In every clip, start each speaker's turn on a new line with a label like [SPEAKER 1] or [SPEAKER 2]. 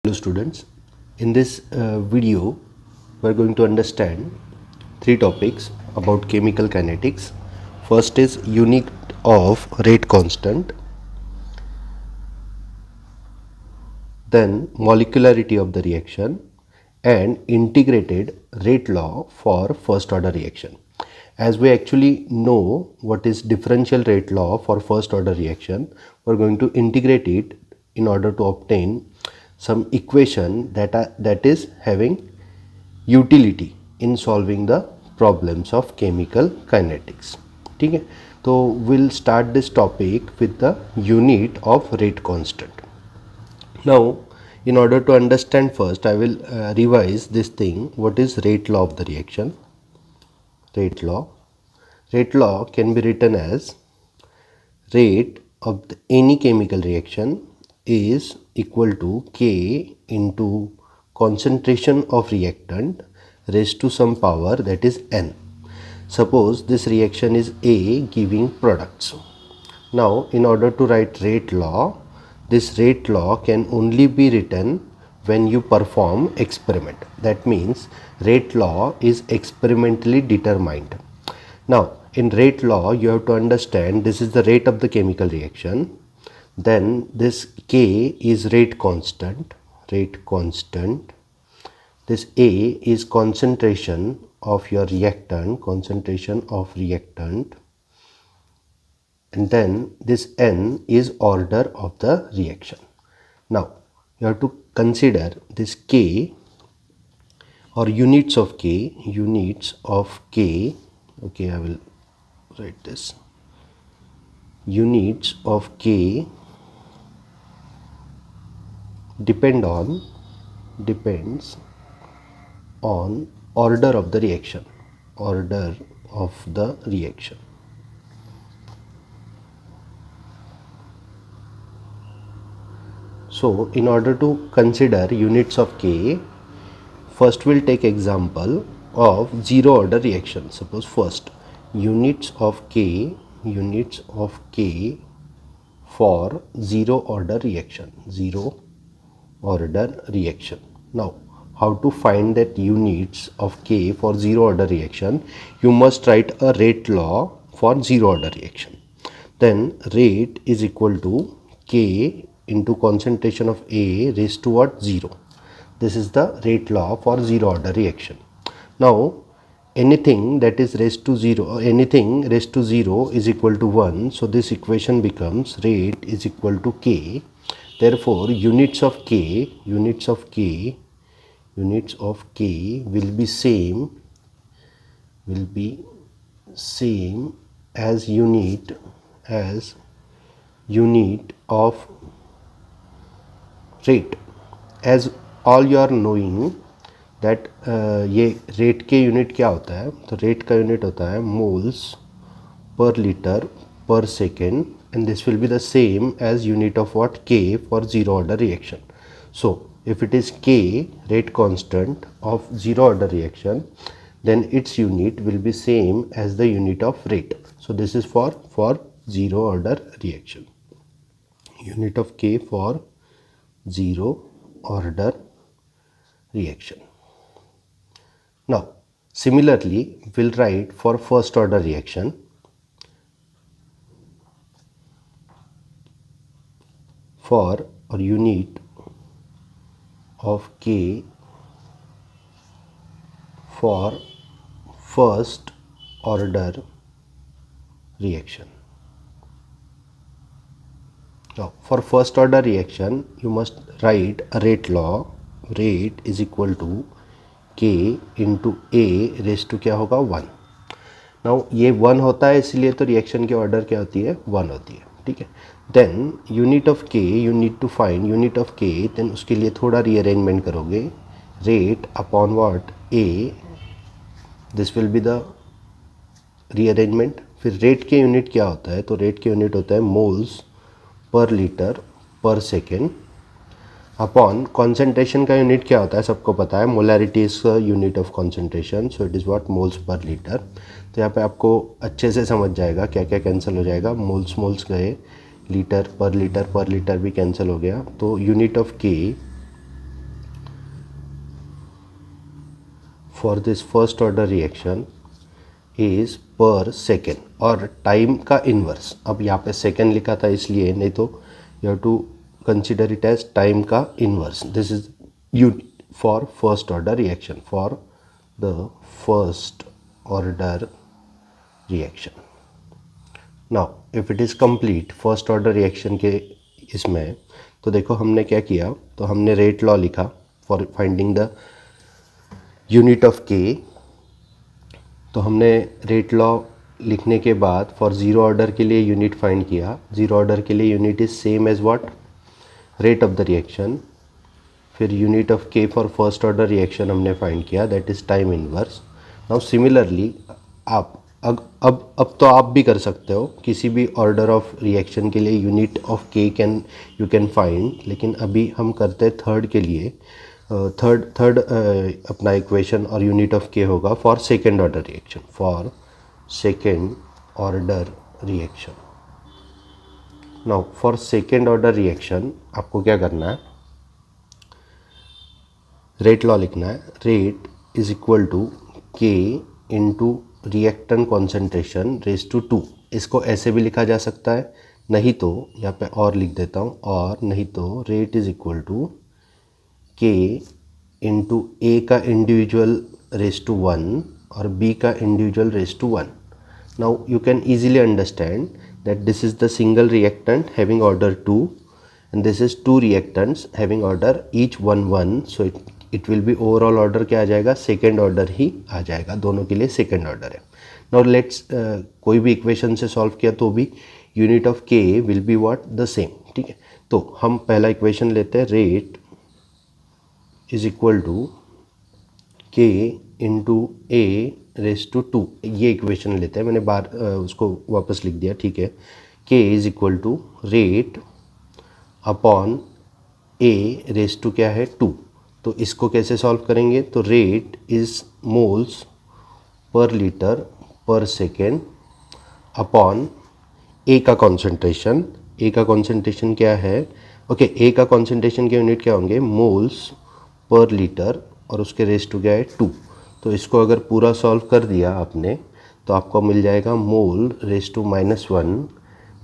[SPEAKER 1] Hello students, in this video we are going to understand three topics about chemical kinetics. First is unit of rate constant, then molecularity of the reaction and integrated rate law for first order reaction. As we actually know what is differential rate law for first order reaction, we are going to integrate it in order to obtain some equation that is having utility in solving the problems of chemical kinetics. ठीक है, तो we'll start this topic with the unit of rate constant. Now, in order to understand first, I will revise this thing. What is rate law of the reaction? Rate law. Rate law can be written as rate of any chemical reaction is equal to K into concentration of reactant raised to some power, that is N. Suppose this reaction is A giving products. Now, in order to write rate law, this rate law can only be written when you perform experiment. That means rate law is experimentally determined. Now, in rate law, you have to understand this is the rate of the chemical reaction. Then this K is rate constant. This A is concentration of your reactant, and then this N is order of the reaction. Now, you have to consider this K or units of K. Okay, I will write this. Units of K depends on order of the reaction. So, in order to consider units of K, first we'll take example of zero order reaction. Suppose first units of K for zero order reaction. Now, how to find that units of K for zero order reaction? You must write a rate law for zero order reaction. Then rate is equal to K into concentration of A raised to what? 0. This is the rate law for zero order reaction. Now, anything raised to 0 is equal to 1. So, this equation becomes rate is equal to K. Therefore, units of K will be same as unit of rate. As all you are knowing that ये rate के unit क्या होता है, तो rate का unit होता है moles per litre per second, and this will be the same as unit of what? K for zero order reaction. So, if it is K, rate constant of zero order reaction, then its unit will be same as the unit of rate. So, this is for zero order reaction. Unit of K for zero order reaction. Now, similarly, we'll write for first order reaction. For a unit of K for first order reaction. Now, for first order reaction, you must write a rate law. Rate is equal to K into A raised to क्या होगा? 1. Now, ये 1 होता है, इसलिए तो reaction की order क्या होती है? 1 होती है. ठीक है. Then unit of K, you need to find unit of K. Then उसके लिए थोड़ा रीअरेंजमेंट करोगे. Rate upon what? A. This will be the rearrangement. फिर रेट के यूनिट क्या होता है? तो रेट के यूनिट होता है moles per litre per second upon concentration का यूनिट क्या होता है? सबको पता है, molarity is unit of concentration. So it is what? Moles per litre. तो यहाँ पे आपको अच्छे से समझ जाएगा क्या क्या कैंसिल हो जाएगा. मोल्स गए, लीटर पर लीटर भी कैंसिल हो गया. तो unit of K for this first order reaction is per second, और टाइम का इन्वर्स, अब यहाँ पे सेकेंड लिखा था इसलिए, नहीं तो you have to consider it as time का inverse. This is unit for first order reaction, for the first order reaction. Now if it is complete first order reaction के इसमें, तो देखो हमने क्या किया, तो हमने रेट लॉ लिखा for finding the unit of के. तो हमने रेट लॉ लिखने के बाद फॉर ज़ीरो ऑर्डर के लिए यूनिट फाइंड किया. ज़ीरो ऑर्डर के लिए unit is same as what, rate of the reaction. फिर unit of K for first order reaction हमने फाइंड किया, that is time inverse. Now similarly आप अब तो आप भी कर सकते हो, किसी भी ऑर्डर ऑफ रिएक्शन के लिए यूनिट ऑफ के यू कैन फाइंड. लेकिन अभी हम करते हैं थर्ड के लिए, थर्ड अपना इक्वेशन और यूनिट ऑफ के होगा for second order reaction, for second order reaction. Now for second order reaction आपको क्या करना है, रेट लॉ लिखना है. Rate is equal to K into reactant concentration raise to 2. इसको ऐसे भी लिखा जा सकता है, नहीं तो यहाँ पे और लिख देता हूँ, और नहीं तो rate is equal to K into A का इंडिविजुअल रेज टू 1 और बी का individual raise to 1. Now you can easily understand that this is the single reactant having order 2 and this is two reactants having order each 1 so it will be overall order क्या आ जाएगा, second order ही आ जाएगा, दोनों के लिए second order है. Now let's कोई भी equation से सॉल्व किया तो भी यूनिट ऑफ के will be what, the same. ठीक है, तो हम पहला इक्वेशन लेते हैं, rate is equal to K into A raise to 2. ये इक्वेशन लेते हैं, मैंने बार उसको वापस लिख दिया. ठीक है, K is equal to rate upon A raise to क्या है 2. तो इसको कैसे सॉल्व करेंगे, तो rate is moles per litre per second upon A का कॉन्सेंट्रेशन. ए का कॉन्सेंट्रेशन क्या है, ओके, ए का कॉन्सेंट्रेशन के यूनिट क्या होंगे, मोल्स पर लीटर, और उसके रेज टू क्या है 2. तो इसको अगर पूरा सॉल्व कर दिया आपने तो आपको मिल जाएगा mole raise to -1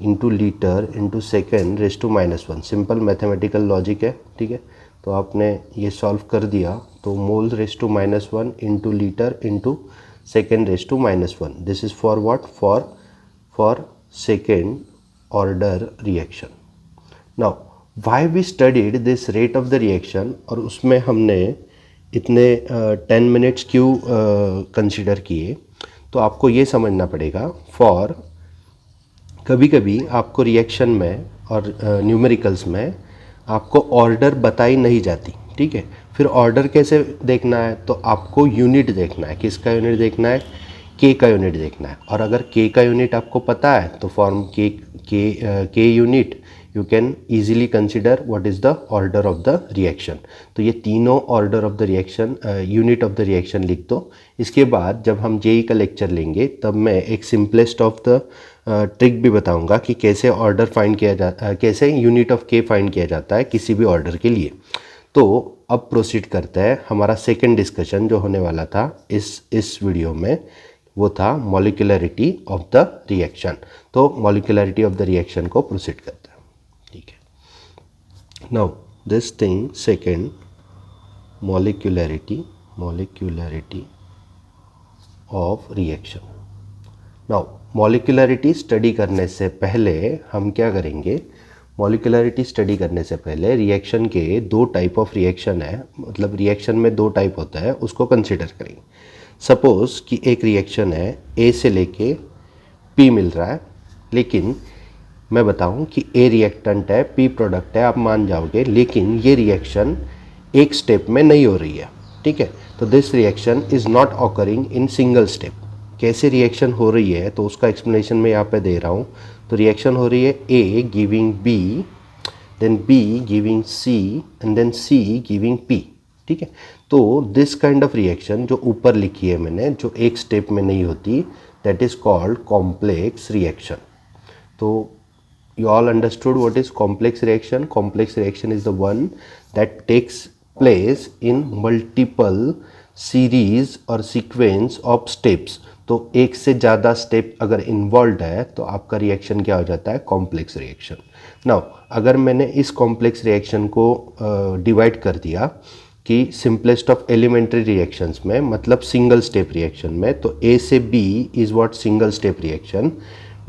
[SPEAKER 1] into litre into second raise to -1. Simple mathematical logic है. ठीक है, तो आपने ये सॉल्व कर दिया, तो mole raise to -1 into litre into second raise to -1. This is for what, for second order reaction. Now why we studied this rate of the reaction, और उसमें हमने इतने 10 मिनट्स क्यों कंसिडर किए, तो आपको ये समझना पड़ेगा. फॉर कभी कभी आपको रिएक्शन में और न्यूमेरिकल्स में आपको ऑर्डर बताई नहीं जाती. ठीक है, फिर ऑर्डर कैसे देखना है, तो आपको यूनिट देखना है. किसका यूनिट देखना है, के का यूनिट देखना है. और अगर के का यूनिट आपको पता है तो फॉर्म के unit you can easily consider what is the order of the reaction. तो ये तीनों order of the reaction, unit of the reaction लिख दो. इसके बाद जब हम जेई का लेक्चर लेंगे तब मैं एक सिंपलेस्ट ऑफ द ट्रिक भी बताऊंगा कि कैसे ऑर्डर फाइंड किया जाता है, कैसे यूनिट ऑफ के फाइंड किया जाता है किसी भी ऑर्डर के लिए. तो अब प्रोसीड करते हैं. हमारा सेकंड डिस्कशन जो होने वाला था इस वीडियो में, वो था मॉलिक्यूलरिटी ऑफ द रिएक्शन. तो मॉलिक्यूलरिटी ऑफ द रिएक्शन को प्रोसीड करते हैं. ठीक है, now this thing second, molecularity of reaction. Now molecularity study करने से पहले हम क्या करेंगे, मॉलिक्यूलरिटी स्टडी करने से पहले रिएक्शन के दो टाइप ऑफ रिएक्शन है, मतलब रिएक्शन में दो टाइप होता है, उसको कंसिडर करेंगे. सपोज़ कि एक रिएक्शन है, ए से लेके पी मिल रहा है, लेकिन मैं बताऊं कि ए रिएक्टेंट है, पी प्रोडक्ट है, आप मान जाओगे, लेकिन ये रिएक्शन एक स्टेप में नहीं हो रही है. ठीक है, तो this reaction is not occurring in single step. कैसे रिएक्शन हो रही है तो उसका एक्सप्लेनेशन मैं यहाँ पे दे रहा हूँ. तो रिएक्शन हो रही है A giving B, then B giving C, and then C giving P. ठीक है, तो दिस काइंड ऑफ रिएक्शन जो ऊपर लिखी है मैंने, जो एक स्टेप में नहीं होती, that is called complex reaction. तो you all understood what is complex reaction. Complex reaction is the one that takes place in multiple series और सीक्वेंस ऑफ स्टेप्स, तो एक से ज़्यादा स्टेप अगर इन्वॉल्व है तो आपका रिएक्शन क्या हो जाता है, कॉम्प्लेक्स रिएक्शन। नाउ अगर मैंने इस कॉम्प्लेक्स रिएक्शन को डिवाइड कर दिया कि सिंपलेस्ट ऑफ एलिमेंट्री रिएक्शंस में, मतलब सिंगल स्टेप रिएक्शन में, तो ए से B is what single step reaction,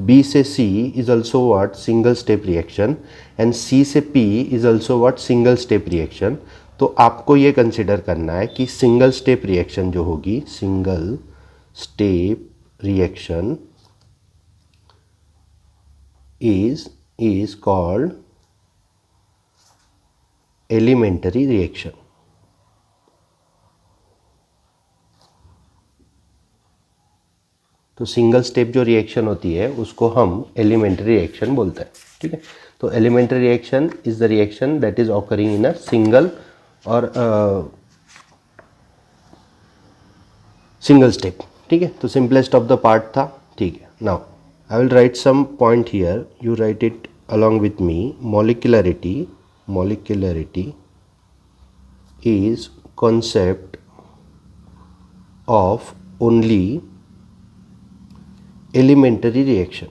[SPEAKER 1] B से C is also what single step reaction, and C से P is also what single step reaction. तो आपको ये कंसिडर करना है कि सिंगल स्टेप रिएक्शन जो होगी, single step reaction is called elementary reaction। तो सिंगल स्टेप जो रिएक्शन होती है उसको हम एलिमेंट्री रिएक्शन बोलते हैं, ठीक है। तो elementary reaction is the reaction that is occurring in a single और सिंगल स्टेप, ठीक है। तो सिंपलेस्ट ऑफ द पार्ट था, ठीक है। Now I will write some point here, you write it along with me। molecularity is concept of only elementary reaction।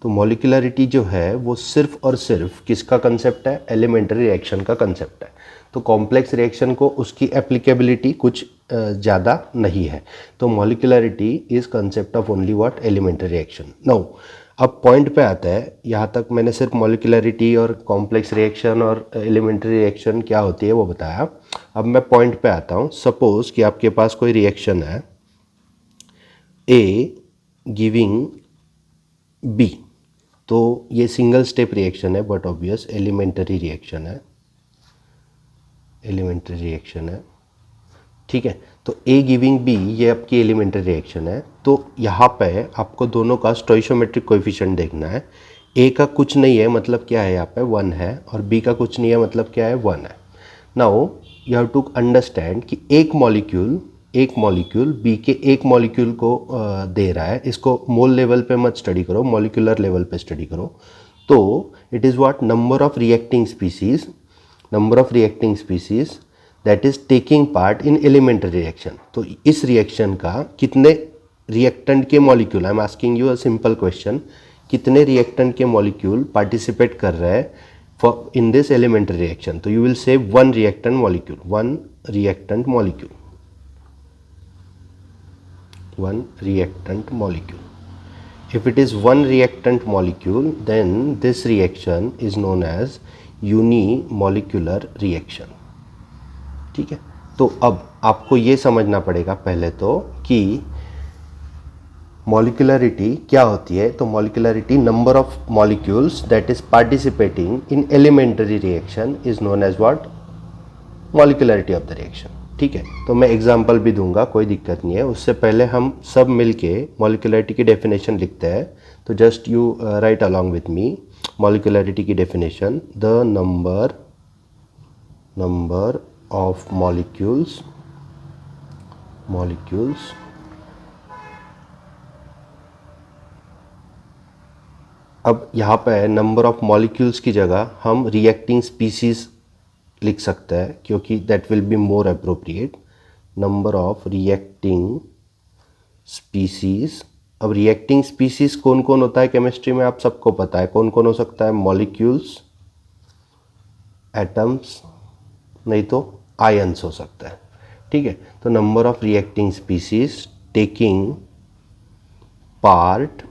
[SPEAKER 1] तो molecularity जो है वो सिर्फ और सिर्फ किसका कंसेप्ट है, एलिमेंट्री रिएक्शन का कंसेप्ट है। तो कॉम्प्लेक्स रिएक्शन को उसकी एप्लीकेबिलिटी कुछ ज़्यादा नहीं है। तो molecularity is concept of only what, elementary reaction. Now अब पॉइंट पे आता है, यहाँ तक मैंने सिर्फ मॉलिक्यूलरिटी और कॉम्प्लेक्स रिएक्शन और एलिमेंट्री रिएक्शन क्या होती है वो बताया। अब मैं पॉइंट पे आता हूँ। सपोज कि आपके पास कोई रिएक्शन है, ए गिविंग बी, तो ये सिंगल स्टेप रिएक्शन है बट ऑब्वियस एलिमेंट्री रिएक्शन है, ठीक है। तो ए गिविंग बी ये आपकी एलिमेंट्री रिएक्शन है। तो यहाँ पे आपको दोनों का स्टोइशियोमेट्रिक कोएफिशिएंट देखना है। ए का कुछ नहीं है मतलब क्या है, यहाँ पे 1 है, और बी का कुछ नहीं है मतलब क्या है, 1 है। Now you have to understand कि एक मॉलिक्यूल बी के एक मॉलिक्यूल को दे रहा है। इसको मोल लेवल पे मत स्टडी करो, मॉलिक्यूलर लेवल पे स्टडी करो। तो it is what, number of reacting species that is taking part in elementary reaction. तो इस रिएक्शन का कितने रिएक्टेंट के molecule, I am asking you a simple question, कितने रिएक्टेंट के मॉलिक्यूल पार्टिसिपेट कर रहे हैं for in this elementary reaction. तो you will say one reactant molecule. If it is one reactant molecule, then this reaction is known as unimolecular reaction, ठीक है। तो अब आपको ये समझना पड़ेगा पहले तो कि मॉलिक्यूलरिटी क्या होती है। तो molecularity, number of molecules that is participating in elementary reaction is known as what, molecularity of the reaction, ठीक है। तो मैं एग्जांपल भी दूंगा, कोई दिक्कत नहीं है। उससे पहले हम सब मिलके मॉलिक्यूलरिटी की डेफिनेशन लिखते हैं। तो just you write along with me molecularity की definition, the number of molecules अब यहाँ पे नंबर ऑफ मॉलिक्यूल्स की जगह हम रिएक्टिंग स्पीसीज लिख सकते हैं क्योंकि that will be more appropriate. Number of reacting species. अब रिएक्टिंग स्पीसीज कौन कौन होता है केमिस्ट्री में, आप सबको पता है कौन कौन हो सकता है, मॉलिक्यूल्स, एटम्स, नहीं तो आयंस हो सकता है, ठीक है। तो number of reacting species taking part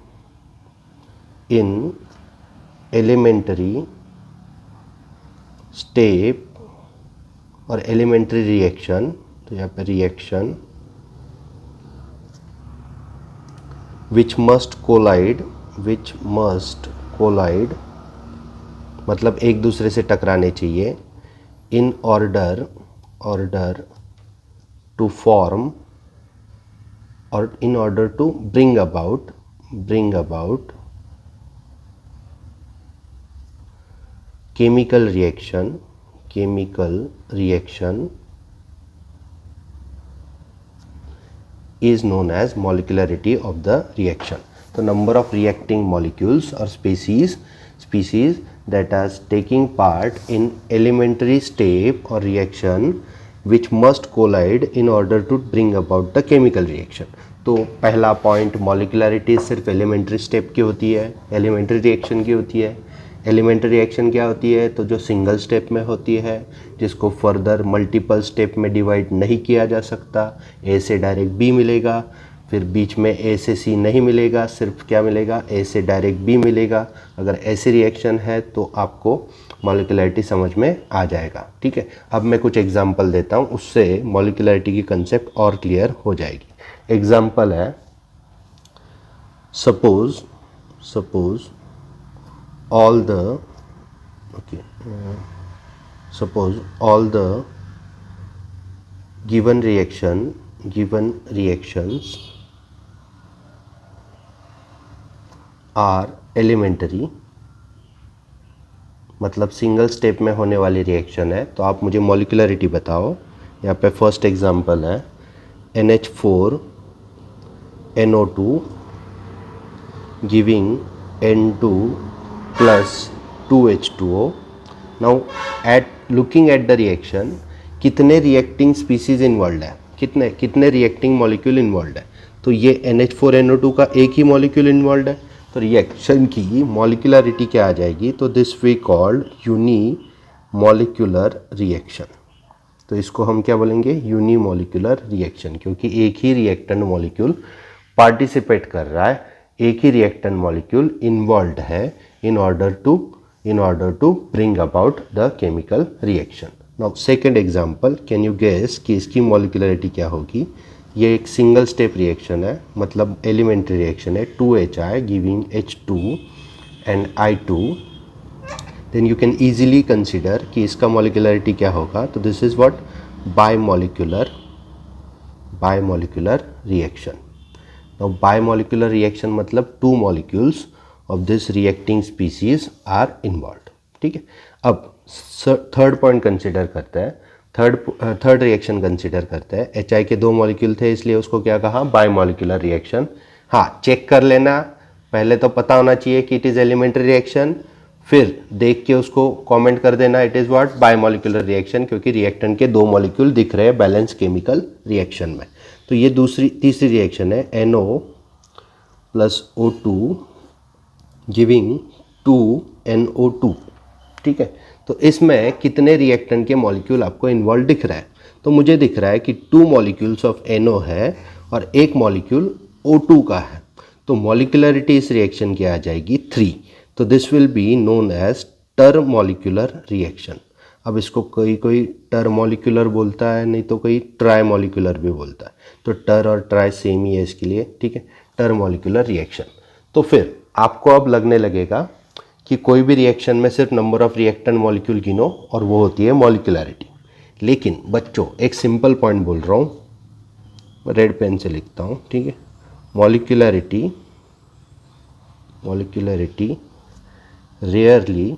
[SPEAKER 1] in elementary step और एलिमेंट्री रिएक्शन। तो यहाँ पे रिएक्शन विच मस्ट कोलाइड मतलब एक दूसरे से टकराने चाहिए, इन ऑर्डर टू फॉर्म और in order to bring about chemical reaction is known as molecularity of the reaction। तो number of reacting molecules or species that are taking part in elementary step or reaction which must collide in order to bring about the chemical reaction. तो पहला point molecularity सिर्फ elementary step की होती है, elementary reaction की होती है। Elementary reaction क्या होती है? तो जो सिंगल स्टेप में होती है, जिसको फर्दर मल्टीपल स्टेप में डिवाइड नहीं किया जा सकता। ए से डायरेक्ट बी मिलेगा, फिर बीच में ए से सी नहीं मिलेगा, सिर्फ क्या मिलेगा? ए से डायरेक्ट बी मिलेगा। अगर ऐसी रिएक्शन है तो आपको मॉलिकुलरिटी समझ में आ जाएगा। ठीक है, अब मैं कुछ एग्जांपल देता हूँ, उससे मॉलिकुलरिटी की कंसेप्ट और क्लियर हो जाएगी। एग्जांपल है, suppose all the given reactions are elementary, मतलब सिंगल स्टेप में होने वाली रिएक्शन है। तो आप मुझे मॉलिकुलरिटी बताओ। यहाँ पे फर्स्ट एग्जांपल है NH4NO2 giving N2 plus 2H2O. Now looking at the reaction, कितने रिएक्टिंग स्पीसीज इन्वॉल्व है, कितने रिएक्टिंग मॉलिक्यूल इन्वॉल्व है? तो ये NH4NO2 का एक ही मॉलिक्यूल इन्वॉल्व है। तो रिएक्शन की मॉलिकुलरिटी क्या आ जाएगी? तो this we called unimolecular reaction. तो इसको हम क्या बोलेंगे? यूनिमॉलिक्यूलर रिएक्शन, क्योंकि एक ही रिएक्टेंट मॉलिक्यूल पार्टिसिपेट कर रहा है, एक ही रिएक्टेंट मॉलिक्यूल इन्वॉल्व है in order to bring about the chemical reaction. Now second example, can you guess कि इसकी मॉलिकुलरिटी क्या होगी? ये एक सिंगल स्टेप रिएक्शन है, मतलब एलिमेंट्री रिएक्शन है। 2HI giving H2 and I2, then you can easily consider कि इसका मॉलिकुलरिटी क्या होगा? तो this is what bimolecular reaction. Now bimolecular reaction मतलब two molecules of this reacting species are involved. ठीक है, अब थर्ड पॉइंट कंसिडर करते हैं, थर्ड रिएक्शन कंसिडर करते हैं। HI के दो मॉलिक्यूल थे, इसलिए उसको क्या कहा? Biomolecular reaction. हाँ, चेक कर लेना, पहले तो पता होना चाहिए कि इट इज़ एलिमेंट्री रिएक्शन, फिर देख के उसको कमेंट कर देना it is what? Biomolecular reaction, क्योंकि रिएक्टेंट के दो मॉलिक्यूल दिख रहे हैं बैलेंस केमिकल रिएक्शन में। तो ये तीसरी रिएक्शन है NO + O2 गिविंग 2NO2। ठीक है, तो इसमें कितने रिएक्टेंट के मॉलिक्यूल आपको इन्वॉल्व दिख रहा है? तो मुझे दिख रहा है कि 2 मॉलिक्यूल्स ऑफ NO है और एक मॉलिक्यूल O2 का है। तो मॉलिकुलरिटी इस रिएक्शन की आ जाएगी 3। तो this will be known as termolecular reaction. अब इसको कोई टरमॉलिक्यूलर बोलता है, नहीं तो कोई ट्राइमॉलिक्यूलर भी बोलता है। तो टर और ट्राई सेम ही है इसके लिए। ठीक है, टरमॉलिक्यूलर रिएक्शन। तो फिर आपको अब लगने लगेगा कि कोई भी रिएक्शन में सिर्फ नंबर ऑफ रिएक्टेंट मॉलिक्यूल गिनो और वो होती है मॉलिकुलरिटी। लेकिन बच्चों, एक सिंपल पॉइंट बोल रहा हूँ, रेड पेन से लिखता हूँ। ठीक है, मॉलिकुलरिटी रेयरली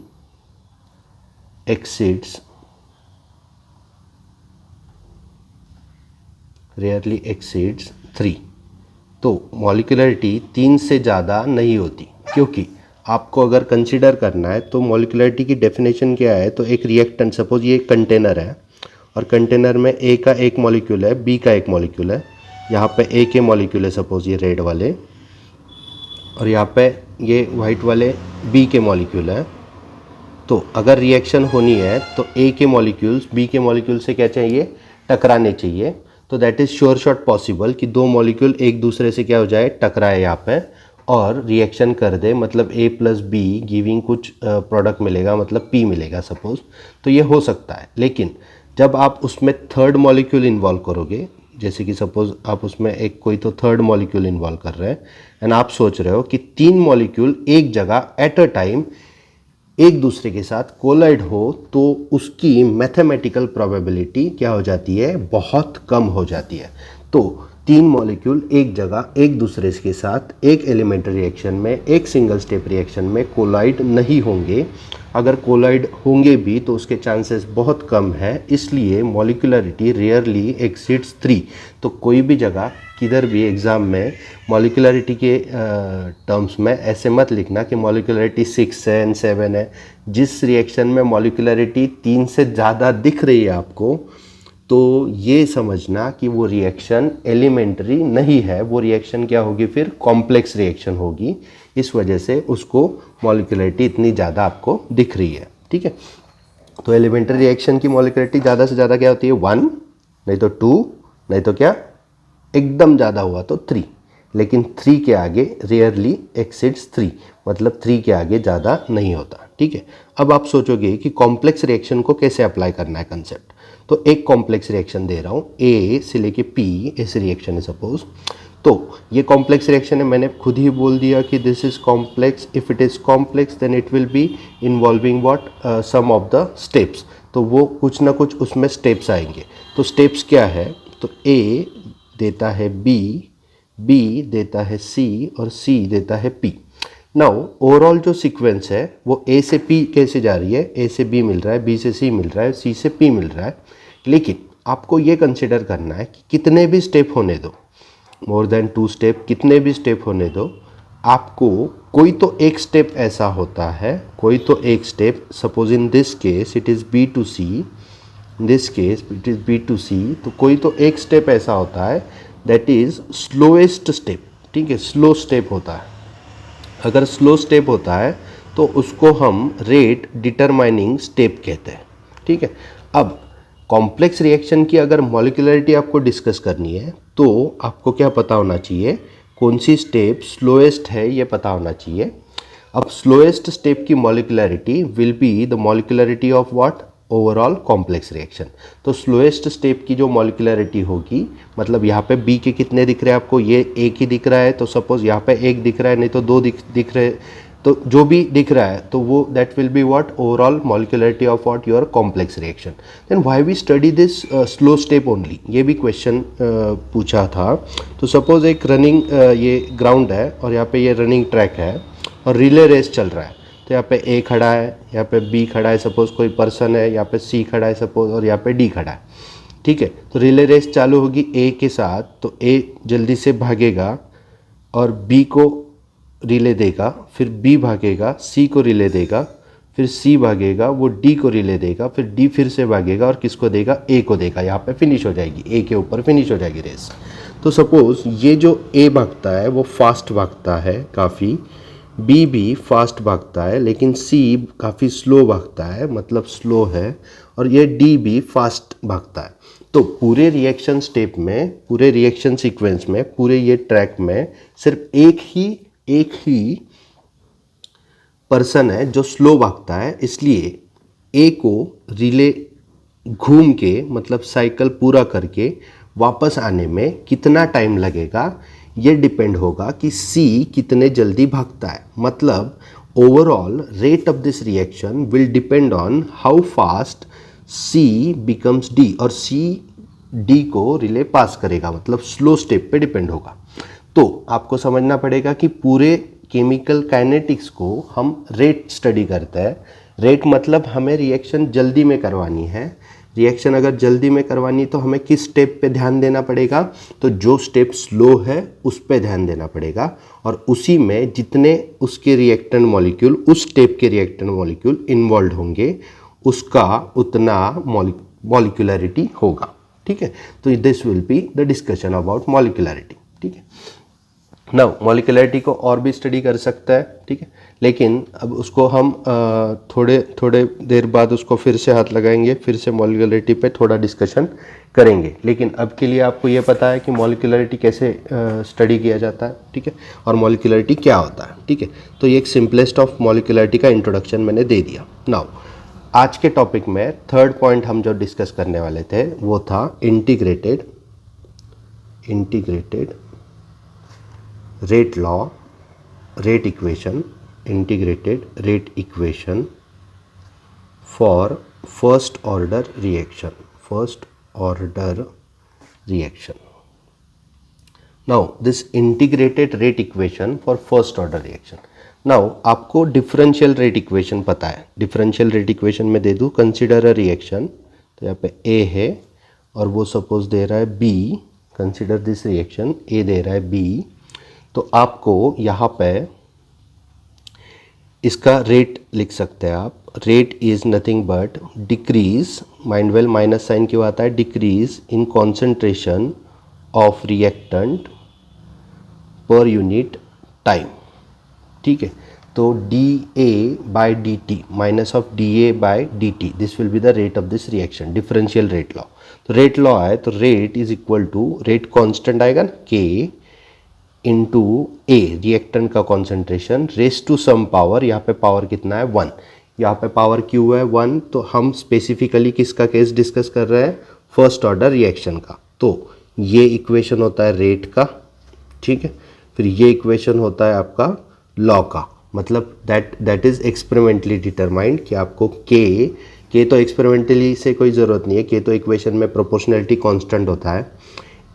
[SPEAKER 1] exceeds 3। तो मॉलिकुलरिटी 3 से ज़्यादा नहीं होती, क्योंकि आपको अगर कंसिडर करना है तो मॉलिकुलरिटी की डेफिनेशन क्या है? तो एक रिएक्टेंट, सपोज ये कंटेनर है और कंटेनर में ए का एक मॉलिक्यूल है, बी का एक मॉलिक्यूल है। यहाँ पे ए के मॉलिक्यूल है, सपोज ये रेड वाले, और यहाँ पे ये वाइट वाले बी के मॉलिक्यूल है। तो अगर रिएक्शन होनी है तो ए के मॉलिक्यूल्स बी के मॉलिक्यूल से क्या चाहिए? टकराने चाहिए। तो that is sure shot possible कि दो मॉलिक्यूल एक दूसरे से क्या हो जाए? टकराए यहाँ पे और रिएक्शन कर दे, मतलब A + B गिविंग कुछ प्रोडक्ट मिलेगा, मतलब P मिलेगा सपोज। तो ये हो सकता है। लेकिन जब आप उसमें थर्ड मॉलिक्यूल इन्वॉल्व करोगे, जैसे कि सपोज आप उसमें एक कोई तो थर्ड मॉलिक्यूल इन्वॉल्व कर रहे हैं एंड आप सोच रहे हो कि 3 मॉलिक्यूल एक जगह एट अ टाइम एक दूसरे के साथ कोलाइड हो, तो उसकी मैथमेटिकल प्रोबेबिलिटी क्या हो जाती है? बहुत कम हो जाती है। तो तीन मॉलिक्यूल एक जगह एक दूसरे के साथ एक एलिमेंट्री रिएक्शन में, एक सिंगल स्टेप रिएक्शन में कोलाइड नहीं होंगे। अगर कोलाइड होंगे भी तो उसके चांसेस बहुत कम है, इसलिए मॉलिक्यूलरिटी रेयरली एक्सीड्स 3। तो कोई भी जगह किधर भी एग्ज़ाम में मॉलिक्यूलरिटी के टर्म्स में ऐसे मत लिखना कि मॉलिक्यूलरिटी 6 है एंड 7 है। जिस रिएक्शन में मॉलिक्यूलरिटी 3 से ज़्यादा दिख रही है आपको, तो ये समझना कि वो रिएक्शन एलिमेंट्री नहीं है, वो रिएक्शन क्या होगी, फिर कॉम्प्लेक्स रिएक्शन होगी। इस वजह से उसको मॉलिक्यूलरिटी इतनी ज़्यादा आपको दिख रही है। ठीक है, तो एलिमेंट्री रिएक्शन की मॉलिक्यूलरिटी ज़्यादा से ज़्यादा क्या होती है, 1, नहीं तो 2, नहीं तो क्या एकदम ज़्यादा हुआ तो 3, लेकिन 3 के आगे रेयरली एक्सीड्स 3, मतलब 3 के आगे ज़्यादा नहीं होता। ठीक है, अब आप सोचोगे कि कॉम्प्लेक्स रिएक्शन को कैसे अप्लाई करना है कंसेप्ट। तो एक कॉम्प्लेक्स रिएक्शन दे रहा हूँ, ए से लेके पी ऐसे रिएक्शन है सपोज। तो ये कॉम्प्लेक्स रिएक्शन है, मैंने खुद ही बोल दिया कि this is complex. If it is complex then it will be involving what, some of the steps. तो वो कुछ ना कुछ उसमें स्टेप्स आएंगे। तो स्टेप्स क्या है, तो ए देता है बी, बी देता है सी और सी देता है पी। नाउ ओवरऑल जो सीक्वेंस है वो ए से पी कैसे जा रही है, ए से बी मिल रहा है, बी से सी मिल रहा है, सी से पी मिल रहा है। लेकिन आपको ये कंसिडर करना है कि कितने भी स्टेप होने दो, मोर देन 2 स्टेप, कितने भी स्टेप होने दो, आपको कोई तो एक स्टेप ऐसा होता है, कोई तो एक step, suppose in this case it is B to C, in this case it is B to C, तो कोई तो एक स्टेप ऐसा होता है दैट इज़ स्लोएस्ट स्टेप। ठीक है, स्लो स्टेप होता है। अगर स्लो स्टेप होता है तो उसको हम रेट डिटरमाइनिंग स्टेप कहते हैं। ठीक है, अब कॉम्प्लेक्स रिएक्शन की अगर मॉलिक्यूलरिटी आपको डिस्कस करनी है तो आपको क्या पता होना चाहिए, कौन सी स्टेप स्लोएस्ट है ये पता होना चाहिए। अब स्लोएस्ट स्टेप की molecularity will be the molecularity of what, overall complex reaction. तो स्लोएस्ट स्टेप की जो मॉलिक्यूलरिटी होगी, मतलब यहाँ पे बी के कितने दिख रहे हैं आपको, ये एक ही दिख रहा है, तो सपोज यहाँ पे एक दिख रहा है, नहीं तो 2 दिख रहे, तो जो भी दिख रहा है तो वो that will be what, overall molecularity of what, your complex reaction. Then why we study this slow step only, ये भी क्वेश्चन पूछा था। तो सपोज एक रनिंग ये ग्राउंड है और यहाँ पे ये रनिंग ट्रैक है और रिले रेस चल रहा है। तो यहाँ पे ए खड़ा है, यहाँ पे बी खड़ा है, सपोज कोई पर्सन है, यहाँ पे सी खड़ा है सपोज, और यहाँ पे डी खड़ा है। ठीक है, तो रिले रेस चालू होगी ए के साथ, तो ए जल्दी से भागेगा और बी को रिले देगा, फिर बी भागेगा, सी को रिले देगा, फिर सी भागेगा, वो डी को रिले देगा, फिर डी फिर से भागेगा और किसको देगा, ए को देगा। यहाँ पे फिनिश हो जाएगी, ए के ऊपर फिनिश हो जाएगी रेस। तो सपोज ये जो ए भागता है वो फास्ट भागता है काफ़ी, बी भी फास्ट भागता है, लेकिन सी काफ़ी स्लो भागता है, मतलब स्लो है, और ये डी भी फास्ट भागता है। तो पूरे रिएक्शन स्टेप में, पूरे रिएक्शन सीक्वेंस में, पूरे ये ट्रैक में सिर्फ एक ही पर्सन है जो स्लो भागता है, इसलिए ए को रिले घूम के, मतलब साइकिल पूरा करके वापस आने में कितना टाइम लगेगा, ये डिपेंड होगा कि सी कितने जल्दी भागता है। मतलब overall rate of this reaction will depend on how fast C becomes D, और सी डी को रिले पास करेगा, मतलब स्लो स्टेप पे डिपेंड होगा। तो आपको समझना पड़ेगा कि पूरे केमिकल काइनेटिक्स को हम रेट स्टडी करते हैं। रेट मतलब हमें रिएक्शन जल्दी में करवानी है। रिएक्शन अगर जल्दी में करवानी तो हमें किस स्टेप पे ध्यान देना पड़ेगा, तो जो स्टेप स्लो है उस पे ध्यान देना पड़ेगा, और उसी में जितने उसके रिएक्टेंट मॉलिक्यूल, उस स्टेप के रिएक्टेंट मॉलिक्यूल इन्वॉल्व होंगे, उसका उतना मॉलिक्यूलरिटी होगा। ठीक है, तो this will be the discussion about molecularity. ठीक है, नाउ मॉलिक्यूलरिटी को और भी स्टडी कर सकता है। ठीक है, लेकिन अब उसको हम थोड़े देर बाद उसको फिर से हाथ लगाएंगे, फिर से मॉलिक्यूलरिटी पे थोड़ा डिस्कशन करेंगे। लेकिन अब के लिए आपको ये पता है कि मॉलिक्यूलरिटी कैसे स्टडी किया जाता है। ठीक है, और मॉलिक्यूलरिटी क्या होता है। ठीक है, तो ये एक सिंपलेस्ट ऑफ मॉलिक्यूलरिटी का इंट्रोडक्शन मैंने दे दिया। नाउ आज के टॉपिक में थर्ड पॉइंट हम जो डिस्कस करने वाले थे वो था integrated rate law, rate equation, integrated rate equation for first order reaction. Now this integrated rate equation for first order reaction. Now आपको डिफरेंशियल रेट इक्वेशन पता है. डिफरेंशियल रेट इक्वेशन में दे दूँ कंसिडर अ रिएक्शन. तो यहाँ पे ए है और वो सपोज दे रहा है बी. कंसिडर दिस रिएक्शन, ए दे रहा है बी. तो आपको यहाँ पे इसका रेट लिख सकते हैं आप. Rate is nothing but decrease, mind well minus sign क्यों आता है, decrease in concentration of reactant per unit time. ठीक है. तो D A by D T minus of D A by D T, this will be the rate of this reaction. Differential rate law. तो rate law है तो rate is equal to, rate constant आएगा ना K into A reactant का concentration raise to some power. यहाँ पे power कितना है 1, यहाँ पे पावर क्यू है 1. तो हम स्पेसिफिकली किसका केस डिस्कस कर रहे हैं, फर्स्ट ऑर्डर रिएक्शन का. तो ये इक्वेशन होता है रेट का. ठीक है. फिर ये इक्वेशन होता है आपका लॉ का. मतलब दैट इज एक्सपेरिमेंटली डिटरमाइंड कि आपको के तो एक्सपेरिमेंटली से कोई ज़रूरत नहीं है. के तो इक्वेशन में प्रोपोर्शनलिटी कांस्टेंट होता है.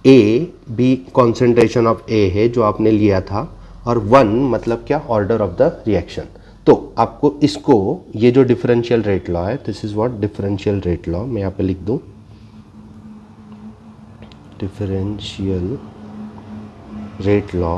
[SPEAKER 1] ए बी कॉन्सेंट्रेशन ऑफ ए है जो आपने लिया था, और 1 मतलब क्या, ऑर्डर ऑफ द रिएक्शन. तो आपको इसको, ये जो डिफरेंशियल रेट लॉ है, this is what differential rate law. मैं यहाँ पे लिख दूँ डिफरेंशियल रेट लॉ.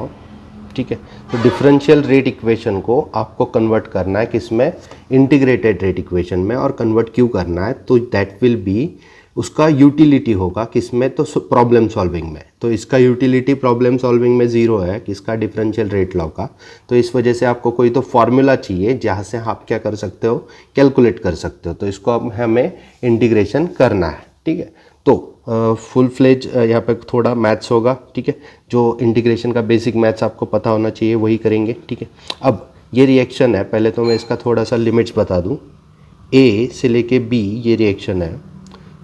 [SPEAKER 1] ठीक है. तो डिफरेंशियल रेट इक्वेशन को आपको कन्वर्ट करना है किस में, इंटीग्रेटेड रेट इक्वेशन में. और कन्वर्ट क्यों करना है, तो दैट विल बी, उसका यूटिलिटी होगा किस में, तो प्रॉब्लम सॉल्विंग में. तो इसका यूटिलिटी प्रॉब्लम सॉल्विंग में ज़ीरो है किसका, डिफरेंशियल रेट लॉ का. तो इस वजह से आपको कोई तो फॉर्मूला चाहिए जहाँ से आप क्या कर सकते हो, कैलकुलेट कर सकते हो. तो इसको अब हमें इंटीग्रेशन करना है. ठीक है. तो फुल फ्लेज यहाँ पे थोड़ा मैथ्स होगा. ठीक है. जो इंटीग्रेशन का बेसिक मैथ्स आपको पता होना चाहिए वही करेंगे. ठीक है. अब ये रिएक्शन है, पहले तो मैं इसका थोड़ा सा लिमिट्स बता दूँ. ए से लेके बी ये रिएक्शन है.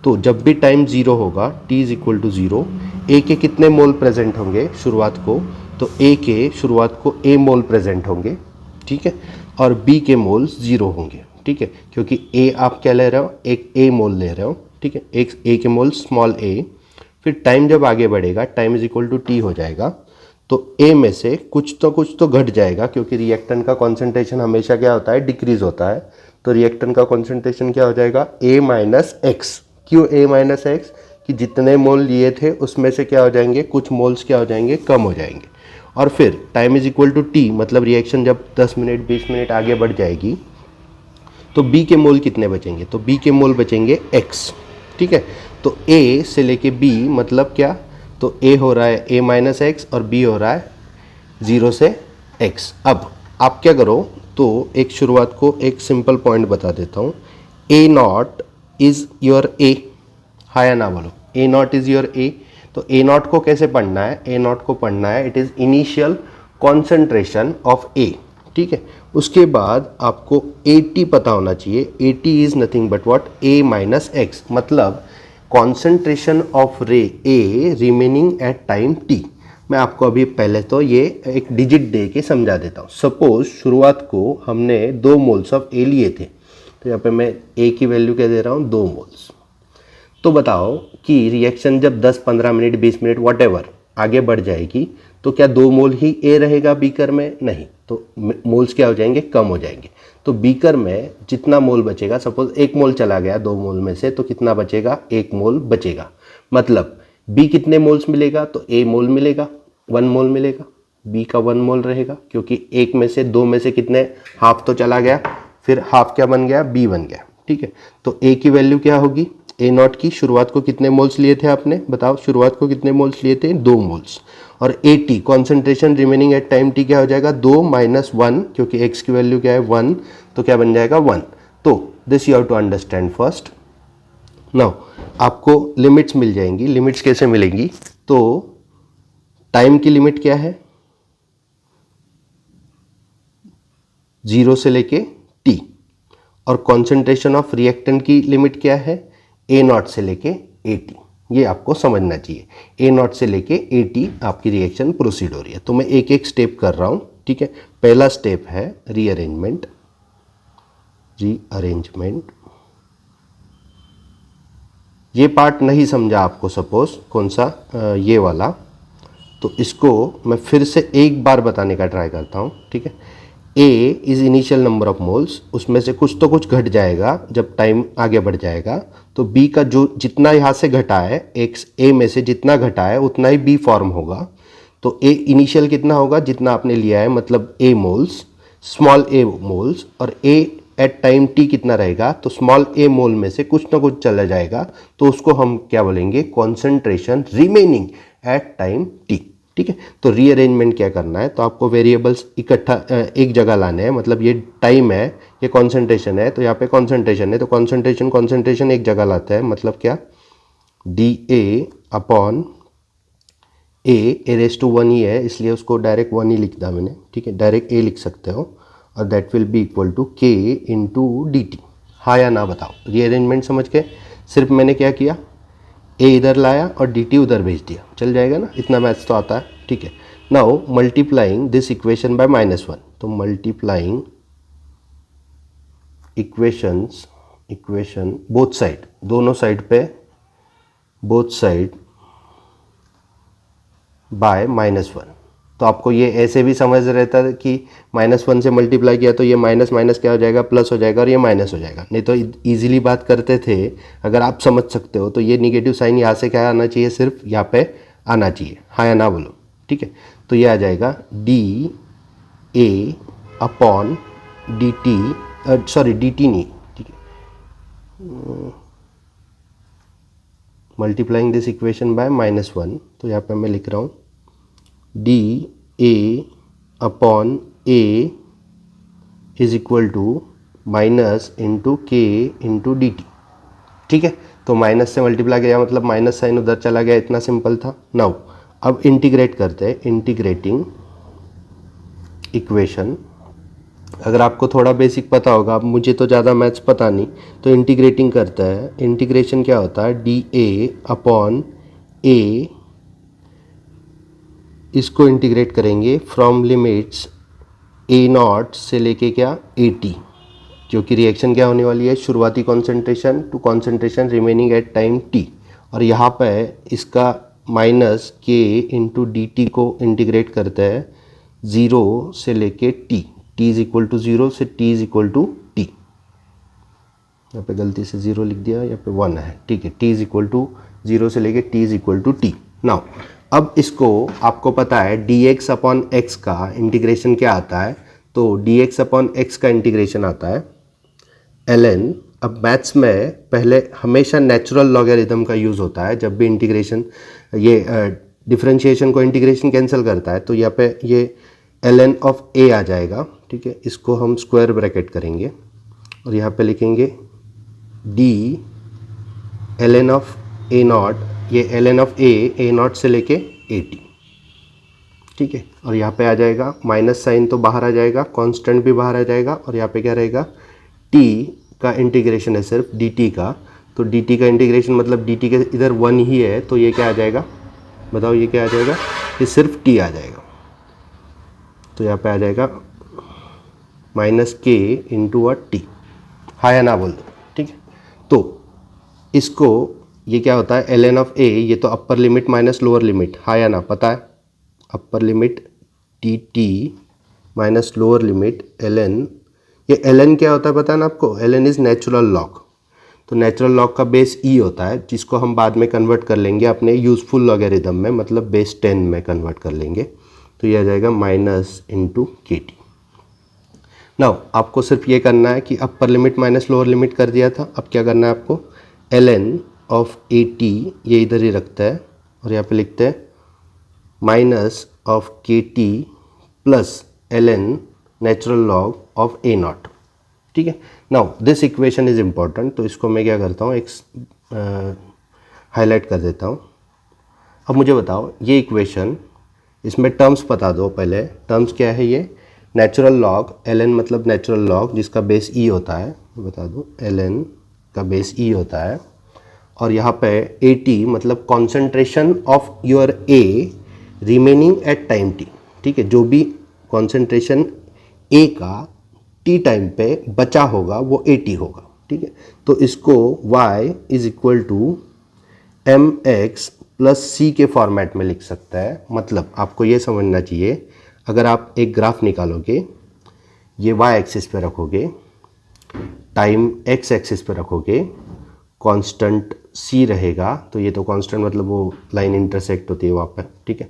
[SPEAKER 1] तो जब भी टाइम 0 होगा, t इज इक्वल टू 0, ए के कितने मोल प्रेजेंट होंगे शुरुआत को, तो ए के शुरुआत को ए मोल प्रेजेंट होंगे. ठीक है. और बी के मोल्स 0 होंगे. ठीक है. क्योंकि ए आप क्या ले रहे हो, एक ए मोल ले रहे हो. ठीक है. एक ए के मोल स्मॉल ए. फिर टाइम जब आगे बढ़ेगा, time is equal to T हो जाएगा. तो ए में से कुछ तो घट जाएगा, क्योंकि रिएक्टेंट का कॉन्सेंट्रेशन हमेशा क्या होता है, डिक्रीज होता है. तो रिएक्टेंट का कॉन्सेंट्रेशन क्या हो जाएगा, ए माइनस एक्स. क्यों ए माइनस एक्स, कि जितने मोल लिए थे उसमें से क्या हो जाएंगे, कुछ मोल्स क्या हो जाएंगे, कम हो जाएंगे. और फिर time is equal to T, मतलब रिएक्शन जब 10 मिनट 20 मिनट आगे बढ़ जाएगी तो बी के मोल कितने बचेंगे, तो बी के मोल बचेंगे एक्स. ठीक है. तो ए से लेके बी मतलब क्या, तो ए हो रहा है ए माइनस एक्स और बी हो रहा है 0 से एक्स. अब आप क्या करो, तो एक शुरुआत को एक सिंपल पॉइंट बता देता हूँ. ए नॉट इज योर ए, हाँ या ना बोलो, ए नॉट इज योर ए. तो ए नॉट को कैसे पढ़ना है, ए नॉट को पढ़ना है, it is initial concentration of A. ठीक है. उसके बाद आपको ए टी पता होना चाहिए. A T is nothing but what, A minus X, मतलब कॉन्सेंट्रेशन ऑफ रे A remaining at time T. मैं आपको अभी पहले तो ये एक डिजिट दे के समझा देता हूँ. सपोज शुरुआत को हमने 2 मोल्स ऑफ ए लिए थे. तो यहाँ पे मैं ए की वैल्यू क्या दे रहा हूँ, 2 मोल्स. तो बताओ कि रिएक्शन जब 10 15 मिनट 20 मिनट वॉटेवर आगे बढ़ जाएगी, तो क्या 2 मोल ही ए रहेगा बीकर में, नहीं. तो मोल्स क्या हो जाएंगे, कम हो जाएंगे. तो बीकर में जितना मोल बचेगा, सपोज 1 मोल चला गया 2 मोल में से, तो कितना बचेगा, 1 मोल बचेगा. मतलब बी कितने मोल्स मिलेगा, तो ए मोल मिलेगा, 1 मोल मिलेगा. बी का 1 मोल रहेगा, क्योंकि 1 में से 2 में से कितने, हाफ तो चला गया, फिर हाफ क्या बन गया, बी बन गया. ठीक है. तो ए की वैल्यू क्या होगी, ए नॉट की शुरुआत को कितने मोल्स लिए थे आपने, बताओ शुरुआत को कितने मोल्स लिए थे, 2 मोल्स. और A T concentration remaining at time T क्या हो जाएगा, 2 माइनस 1, क्योंकि एक्स की वैल्यू क्या है 1, तो क्या बन जाएगा 1. तो this you have to understand first. Now आपको लिमिट्स मिल जाएंगी. लिमिट्स कैसे मिलेंगी, तो टाइम की लिमिट क्या है, 0 से लेके टी. और कॉन्सेंट्रेशन ऑफ रिएक्टेंट की लिमिट क्या है, ए नॉट से लेके ए टी. ये आपको समझना चाहिए. ए नॉट से लेके ए टी आपकी रिएक्शन प्रोसीड हो रही है. तो मैं एक एक स्टेप कर रहा हूँ. ठीक है. पहला स्टेप है रीअरेंजमेंट. ये पार्ट नहीं समझा आपको, सपोज कौन सा, ये वाला, तो इसको मैं फिर से एक बार बताने का ट्राई करता हूँ, ठीक है। A is initial number of moles, उसमें से कुछ तो कुछ घट जाएगा जब टाइम आगे बढ़ जाएगा, तो B का जो जितना यहाँ से घटा है, एक्स A में से जितना घटा है उतना ही B फॉर्म होगा। तो A इनिशियल कितना होगा, जितना आपने लिया है, मतलब A moles, small a moles, और A एट टाइम t कितना रहेगा, तो स्मॉल a मोल में से कुछ ना कुछ चला जाएगा, तो उसको हम क्या बोलेंगे, concentration remaining at time t, ठीक है। तो रीअरेंजमेंट क्या करना है, तो आपको वेरिएबल्स इकट्ठा एक जगह लाने हैं, मतलब ये टाइम है, ये कॉन्सेंट्रेशन है, तो यहाँ पे कॉन्सेंट्रेशन है, तो कॉन्सेंट्रेशन एक जगह लाता है, मतलब क्या, D A upon A raise to 1 ही है, इसलिए उसको डायरेक्ट 1 ही लिख दिया मैंने, ठीक है। डायरेक्ट ए लिख सकते हो, और that will be equal to K into D T. हाँ या ना बताओ, रीअरेंजमेंट समझ के सिर्फ मैंने क्या किया, ए इधर लाया और डी टी उधर भेज दिया, चल जाएगा ना, इतना मैथ्स तो आता है, ठीक है। Now multiplying this equation by -1, तो मल्टीप्लाइंग इक्वेशन बोथ साइड, दोनों साइड पे, बोथ साइड बाय -1। तो आपको ये ऐसे भी समझ रहता है कि -1 से मल्टीप्लाई किया तो ये माइनस माइनस क्या हो जाएगा, प्लस हो जाएगा, और ये माइनस हो जाएगा। नहीं तो इजीली बात करते थे, अगर आप समझ सकते हो तो ये निगेटिव साइन यहाँ से क्या आना चाहिए, सिर्फ यहाँ पे आना चाहिए, हाँ या ना बोलो, ठीक है। तो ये आ जाएगा D A upon D T, sorry D T नहीं, ठीक है, मल्टीप्लाइंग दिस इक्वेशन बाय -1, तो यहाँ पे मैं लिख रहा हूँ D A upon A is equal to minus into K into D T, ठीक है। तो माइनस से मल्टीप्लाई किया, मतलब माइनस साइन उधर चला गया, इतना सिंपल था। नाउ अब इंटीग्रेट करते हैं, इंटीग्रेटिंग इक्वेशन। अगर आपको थोड़ा बेसिक पता होगा, मुझे तो ज़्यादा मैथ्स पता नहीं, तो इंटीग्रेटिंग करता है, इंटीग्रेशन क्या होता है, डी ए अपॉन ए, इसको इंटीग्रेट करेंगे फ्रॉम लिमिट्स ए नॉट से लेके क्या, ए टी, क्योंकि रिएक्शन क्या होने वाली है, शुरुआती concentration to concentration remaining at time T, और यहाँ पे इसका minus K into D T को इंटीग्रेट करता है 0 से लेके T, T is equal to 0 से T is equal to T, यहाँ पे गलती से 0 लिख दिया, यहाँ पे 1 है, ठीक है। टी इज इक्वल टू 0 से लेके T is equal to T. Now अब इसको आपको पता है डी एक्स अपॉन एक्स का इंटीग्रेशन क्या आता है, तो डी एक्स अपॉन एक्स का इंटीग्रेशन आता है ln। अब मैथ्स में पहले हमेशा नेचुरल लॉगरिथम का यूज़ होता है, जब भी इंटीग्रेशन, ये डिफरेंशिएशन को इंटीग्रेशन कैंसिल करता है, तो यहाँ पे ये ln ऑफ a आ जाएगा, ठीक है। इसको हम स्क्वायर ब्रैकेट करेंगे और यहाँ पे लिखेंगे d ln of a not, ये ln ऑफ a नॉट से लेके a t, ठीक है। और यहाँ पे आ जाएगा माइनस साइन, तो बाहर आ जाएगा, कांस्टेंट भी बाहर आ जाएगा, और यहाँ पे क्या रहेगा, t का इंटीग्रेशन है सिर्फ dt का, तो dt का इंटीग्रेशन मतलब dt के इधर 1 ही है, तो ये क्या आ जाएगा, बताओ ये क्या आ जाएगा, ये सिर्फ t आ जाएगा, तो यहाँ पे आ जाएगा -k इंटू टी, हाँ या ना बोल दो, ठीक है। तो इसको, ये क्या होता है, ln ऑफ a, ये तो upper limit minus lower limit, हाँ या ना, पता है, upper limit dt minus lower limit ln, ये ln क्या होता है पता है ना आपको, ln इज़ नेचुरल लॉग, तो नेचुरल लॉग का बेस e होता है, जिसको हम बाद में कन्वर्ट कर लेंगे अपने यूज़फुल लॉगरिथम में, मतलब बेस 10 में कन्वर्ट कर लेंगे, तो ये आ जाएगा माइनस इंटू के टी। नाउ आपको सिर्फ ये करना है कि upper limit minus lower limit कर दिया था, अब क्या करना है आपको, ln ऑफ ए टी ये इधर ही रखता है, और यहाँ पे लिखते हैं माइनस ऑफ के T plus ln natural log of A not, ठीक है। Now this equation is important, तो इसको मैं क्या करता हूँ, एक हाईलाइट कर देता हूँ। अब मुझे बताओ ये इक्वेशन, इसमें टर्म्स बता दो पहले, टर्म्स क्या है, ये नेचुरल लॉग, ln मतलब नेचुरल लॉग जिसका बेस e होता है, बता दो ln का बेस e होता है, और यहाँ पे at मतलब concentration of your a remaining at time t, ठीक है। जो भी कॉन्सेंट्रेशन a का t टाइम पे बचा होगा वो at होगा, ठीक है। तो इसको y is equal to mx plus C के फॉर्मेट में लिख सकता है। मतलब आपको ये समझना चाहिए, अगर आप एक ग्राफ निकालोगे, ये वाई एक्सिस पे रखोगे, टाइम एक्स एक्सिस पे रखोगे, कांस्टेंट सी रहेगा, तो ये तो कांस्टेंट मतलब वो लाइन इंटरसेक्ट होती है वहाँ पर, ठीक है।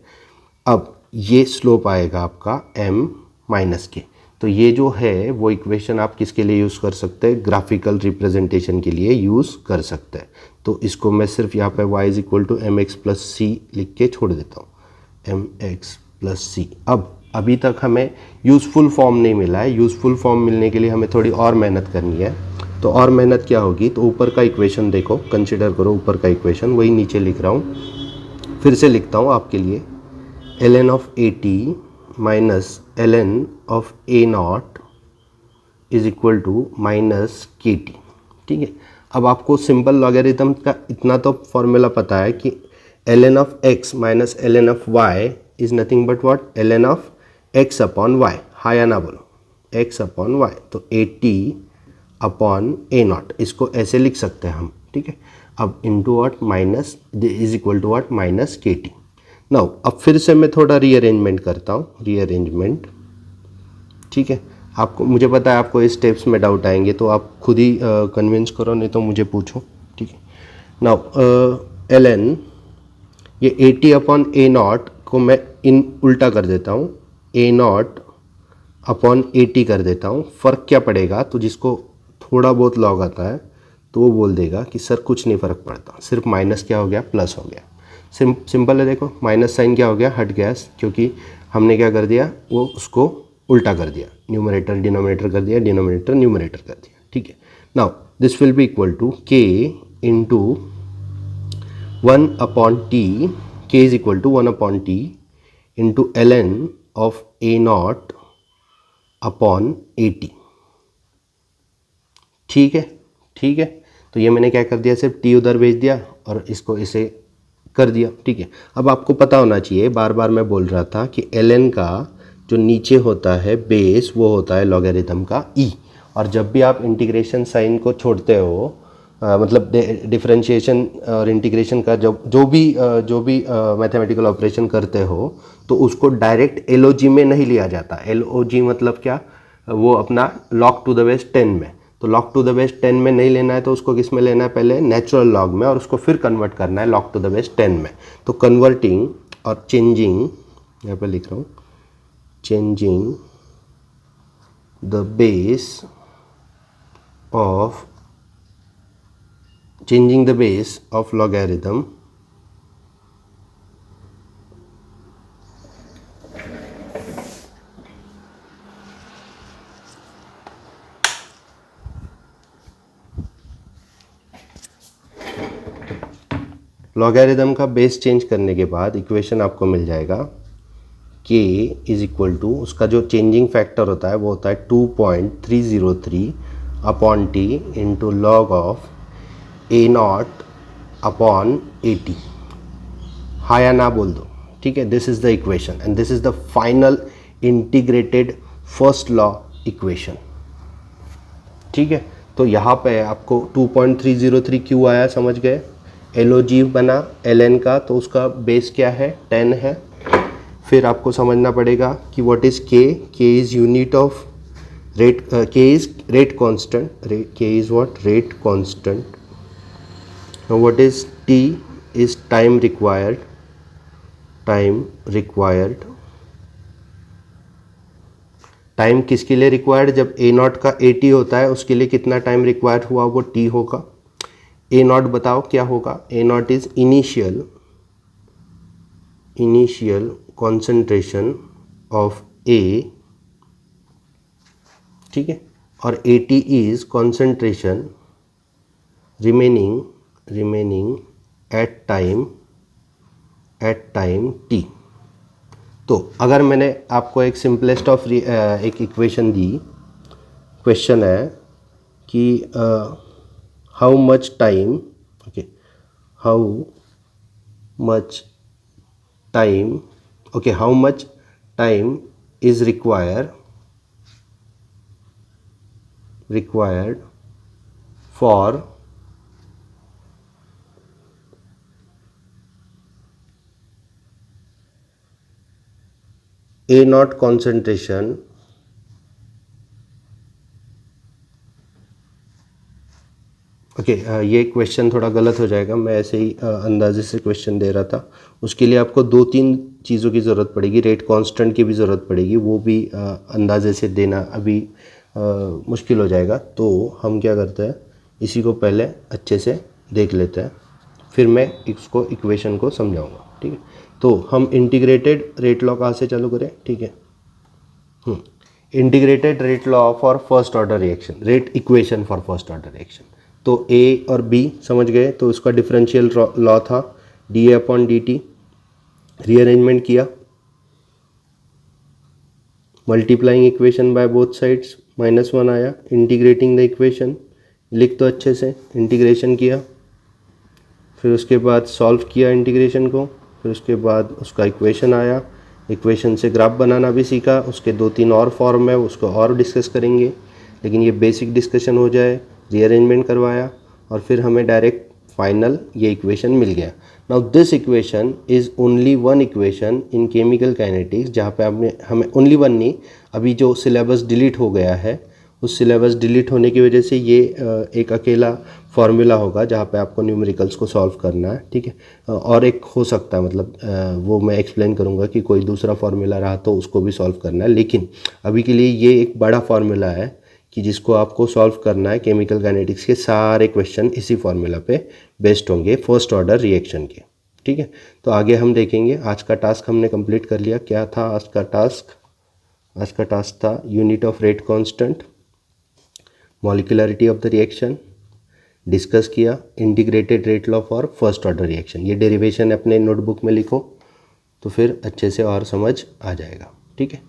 [SPEAKER 1] अब ये स्लोप आएगा आपका एम माइनस के। तो ये जो है वो इक्वेशन आप किसके लिए यूज़ कर सकते हैं, ग्राफिकल रिप्रेजेंटेशन के लिए यूज़ कर सकते हैं। तो इसको मैं सिर्फ यहाँ पे y is equal to M X plus C लिख के छोड़ देता हूँ, एम एक्स प्लस सी। अब अभी तक हमें यूज़फुल फॉर्म नहीं मिला है, यूज़फुल फॉर्म मिलने के लिए हमें थोड़ी और मेहनत करनी है। तो और मेहनत क्या होगी, तो ऊपर का इक्वेशन देखो, कंसिडर करो ऊपर का इक्वेशन, वही नीचे लिख रहा हूँ, फिर से लिखता हूँ आपके लिए, ln of at minus ln of a naught is equal to minus K T, ठीक है। अब आपको सिंपल लॉगरिथम का इतना तो फॉर्मूला पता है कि ln of x minus ln of y is nothing but what, ln of x upon y, हाँ या ना बोलो, x अपॉन y, तो at अपॉन a नॉट, इसको ऐसे लिख सकते हैं हम, ठीक है। अब into what, minus is equal to what, minus K T. Now अब फिर से मैं थोड़ा रीअरेंजमेंट करता हूँ, रीअरेंजमेंट, ठीक है। आपको, मुझे पता है आपको इस स्टेप्स में डाउट आएंगे, तो आप खुद ही कन्विंस करो, नहीं तो मुझे पूछो, ठीक है। नाउ ln ये 80 अपॉन ए नॉट को मैं इन उल्टा कर देता हूँ, ए नॉट अपॉन 80 कर देता हूँ। फ़र्क क्या पड़ेगा, तो जिसको थोड़ा बहुत लॉग आता है तो वो बोल देगा कि सर कुछ नहीं फ़र्क पड़ता, सिर्फ माइनस क्या हो गया, प्लस हो गया। सिंपल है, देखो माइनस साइन क्या हो गया, हट गया, क्योंकि हमने क्या कर दिया, वो उसको उल्टा कर दिया, न्यूमरेटर डिनोमिनेटर कर दिया, डिनोमिनेटर न्यूमरेटर कर दिया, ठीक है। Now this will be equal to K into 1 upon T, K is equal to 1 upon T into ln of A naught upon 80, ठीक है, ठीक है। तो ये मैंने क्या कर दिया, सिर्फ टी उधर भेज दिया और इसको इसे कर दिया, ठीक है। अब आपको पता होना चाहिए, बार बार मैं बोल रहा था कि ln का जो नीचे होता है बेस, वो होता है लॉगरिथम का e, और जब भी आप इंटीग्रेशन साइन को छोड़ते हो, मतलब डिफरेंशिएशन और इंटीग्रेशन का जो भी मैथमेटिकल ऑपरेशन करते हो, तो उसको डायरेक्ट LOG में नहीं लिया जाता। LOG मतलब क्या, वो अपना लॉग टू द बेस 10 में, तो लॉग टू द बेस 10 में नहीं लेना है, तो उसको किस में लेना है, पहले नेचुरल लॉग में, और उसको फिर कन्वर्ट करना है लॉग टू द बेस 10 में। तो कन्वर्टिंग और चेंजिंग, यहाँ पर लिख रहा हूँ, changing the base of, changing the base of logarithm logarithm का बेस चेंज करने के बाद इक्वेशन आपको मिल जाएगा, k इज इक्वल टू, उसका जो चेंजिंग फैक्टर होता है वो होता है 2.303 upon T into log of A naught upon 80, हाँ या ना बोल दो, ठीक है। This is the equation and this is the final integrated first law equation, ठीक है। तो यहाँ पे आपको 2.303 क्यों आया, समझ गए, LOG बना ln का, तो उसका बेस क्या है, 10 है। फिर आपको समझना पड़ेगा कि what is k is unit of rate, k is rate constant, k is what, rate constant. Now what is t is time required, time किसके लिए रिक्वायर्ड, जब ए नॉट का 80 होता है उसके लिए कितना टाइम रिक्वायर्ड हुआ, वो टी होगा। ए नॉट बताओ क्या होगा, A naught is initial concentration of A, ठीक है, और 80 is concentration remaining at time T. तो अगर मैंने आपको एक सिंपलेस्ट ऑफ एक इक्वेशन दी, क्वेश्चन है कि how much time, okay, how much time is required for A naught concentration okay ये क्वेश्चन थोड़ा गलत हो जाएगा, मैं ऐसे ही अंदाजे से क्वेश्चन दे रहा था। उसके लिए आपको 2-3 चीज़ों की ज़रूरत पड़ेगी, रेट कांस्टेंट की भी ज़रूरत पड़ेगी, वो भी अंदाजे से देना अभी मुश्किल हो जाएगा। तो हम क्या करते हैं, इसी को पहले अच्छे से देख लेते हैं, फिर मैं इसको इक्वेशन को समझाऊंगा, ठीक है। तो हम इंटीग्रेटेड रेट लॉ कहाँ से चालू करें, ठीक है। Integrated rate law for first order reaction, rate equation for first order reaction. तो ए और बी समझ गए, तो उसका डिफरेंशियल लॉ था D A upon D T, rearrangement किया, multiplying equation by both sides, -1 आया, इंटीग्रेटिंग द इक्वेशन, लिख तो अच्छे से, इंटीग्रेशन किया, फिर उसके बाद सॉल्व किया इंटीग्रेशन को, फिर उसके बाद उसका इक्वेशन आया, इक्वेशन से ग्राफ बनाना भी सीखा, उसके 2-3 और फॉर्म है, उसको और डिस्कस करेंगे, लेकिन ये बेसिक डिस्कशन हो जाए, रीअरेंजमेंट करवाया, और फिर हमें डायरेक्ट फाइनल ये इक्वेशन मिल गया। Now this equation is only one equation in chemical kinetics, जहाँ पे आपने हमें ओनली वन नहीं, अभी जो सिलेबस डिलीट हो गया है, उस सिलेबस डिलीट होने की वजह से ये एक अकेला फार्मूला होगा जहाँ पे आपको न्यूमेरिकल्स को सॉल्व करना है, ठीक है। और एक हो सकता है, मतलब वो मैं एक्सप्लेन करूँगा कि कोई दूसरा फार्मूला रहा तो उसको भी सॉल्व करना है, लेकिन अभी के लिए ये एक बड़ा फार्मूला है कि जिसको आपको सॉल्व करना है। केमिकल काइनेटिक्स के सारे क्वेश्चन इसी फार्मूला पे बेस्ड होंगे फर्स्ट ऑर्डर रिएक्शन के, ठीक है। तो आगे हम देखेंगे। आज का टास्क हमने कंप्लीट कर लिया। क्या था आज का टास्क? आज का टास्क था unit of rate constant, molecularity of the reaction, discuss किया integrated rate law for first order reaction. ये डेरिवेशन अपने नोटबुक में लिखो तो फिर अच्छे से और समझ आ जाएगा, ठीक है।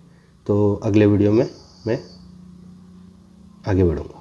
[SPEAKER 1] तो अगले वीडियो में मैं आगे बढ़ूँगा।